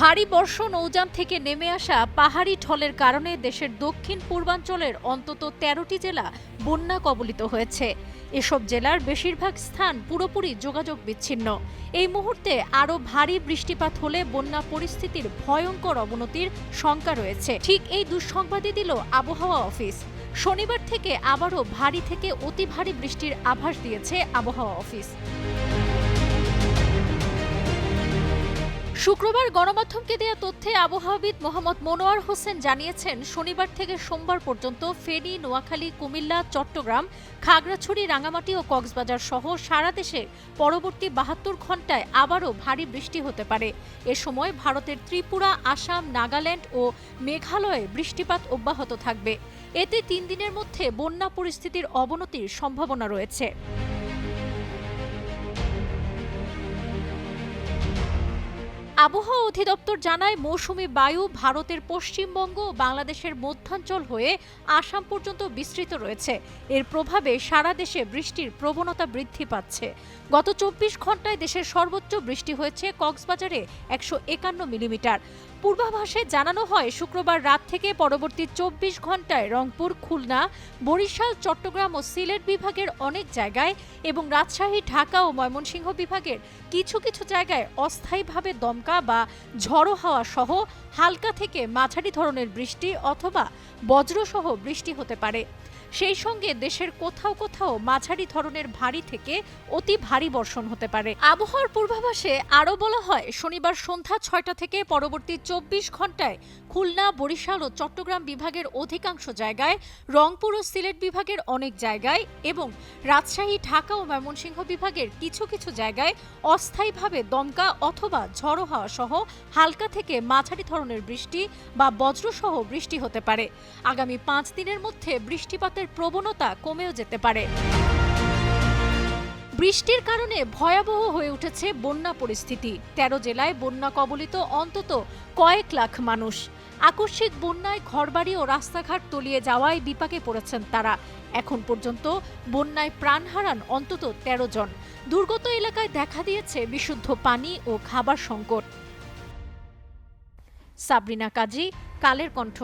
ভারী বর্ষণ নৌযান থেকে নেমে আসা পাহাড়ি ঢলের কারণে দেশের দক্ষিণ পূর্বাঞ্চলের অন্তত ১৩টি জেলা বন্যা কবলিত হয়েছে। এসব জেলার বেশিরভাগ স্থান পুরোপুরি যোগাযোগ বিচ্ছিন্ন। এই মুহূর্তে আরও ভারী বৃষ্টিপাত হলে বন্যা পরিস্থিতির ভয়ঙ্কর অবনতির শঙ্কা রয়েছে। ঠিক এই দুঃসংবাদই দিল আবহাওয়া অফিস। শনিবার থেকে আবারও ভারী থেকে অতি ভারী বৃষ্টির আভাস দিয়েছে আবহাওয়া অফিস। শুক্রবার গণমাধ্যমকে দেয়া তথ্যে আবহাওয়াবিদ মোহাম্মদ মনোয়ার হোসেন জানিয়েছেন, শনিবার থেকে সোমবার পর্যন্ত ফেনী, নোয়াখালী, কুমিল্লা, চট্টগ্রাম, খাগড়াছড়ি, রাঙামাটি ও কক্সবাজার সহ সারা দেশে পরবর্তী ৭২ ঘণ্টায় আবারও ভারী বৃষ্টি হতে পারে। এ সময় ভারতের ত্রিপুরা, আসাম, নাগাল্যান্ড ও মেঘালয়ে বৃষ্টিপাত অব্যাহত থাকবে। এতে ৩ দিনের মধ্যে বন্যা পরিস্থিতির অবনতির সম্ভাবনা রয়েছে। আবহাওয়া অধিদপ্তর জানায়, মৌসুমী বায়ু ভারতের পশ্চিমবঙ্গ ও বাংলাদেশের মধ্যাঞ্চল হয়ে আসাম পর্যন্ত বিস্তৃত রয়েছে। এর প্রভাবে সারা দেশে বৃষ্টির প্রবণতা বৃদ্ধি পাচ্ছে। গত ২৪ ঘণ্টায় দেশের সর্বোচ্চ বৃষ্টি হয়েছে কক্সবাজারে ১৫১ মিলিমিটার। পূর্বাভাসে জানানো হয়, শুক্রবার রাত থেকে পরবর্তী ২৪ ঘণ্টায় রংপুর, খুলনা, বরিশাল, চট্টগ্রাম ও সিলেট বিভাগের অনেক জায়গায় এবং রাজশাহী, ঢাকা ও ময়মনসিংহ বিভাগের কিছু কিছু জায়গায় অস্থায়ীভাবে দমকা বা ঝড়ো হাওয়া সহ হালকা থেকে মাঝারি ধরনের বৃষ্টি অথবা বজ্রসহ বৃষ্টি হতে পারে। সেই সঙ্গে দেশের কোথাও কোথাও মাঝারি ধরনের ভারী থেকে অতি ভারী বর্ষণ হতে পারে। আবহাওয়ার পূর্বাভাসে আরও বলা হয়, শনিবার সন্ধ্যা ৬টা থেকে পরবর্তী ২৪ ঘণ্টায় খুলনা, বরিশাল ও চট্টগ্রাম বিভাগের অধিকাংশ জায়গায়, রংপুর ও সিলেট বিভাগের অনেক জায়গায় এবং রাজশাহী, ঢাকা ও ময়মনসিংহ বিভাগের কিছু কিছু জায়গায় অস্থায়ীভাবে দমকা অথবা ঝড়ো হাওয়া সহ হালকা থেকে মাঝারি ধরনের বৃষ্টি বা বজ্রসহ বৃষ্টি হতে পারে। আগামী ৫ দিনের মধ্যে বৃষ্টিপাতের প্রবণতা কমেও যেতে পারে। বৃষ্টির কারণে ভয়াবহ হয়ে উঠেছে বন্যা পরিস্থিতি। ১৩ জেলায় বন্যা কবলিত অন্তত কয়েক লাখ মানুষ। আকস্মিক বন্যায় ঘরবাড়ি ও রাস্তাঘাট তলিয়ে যাওয়ায় বিপাকে পড়েছেন তারা। এখন পর্যন্ত বন্যায় প্রাণ হারান অন্তত ১৩ জন। দুর্গত এলাকায় দেখা দিয়েছে বিশুদ্ধ পানি ও খাবার সংকট। সাবরিনা কাজী, কালের কণ্ঠ।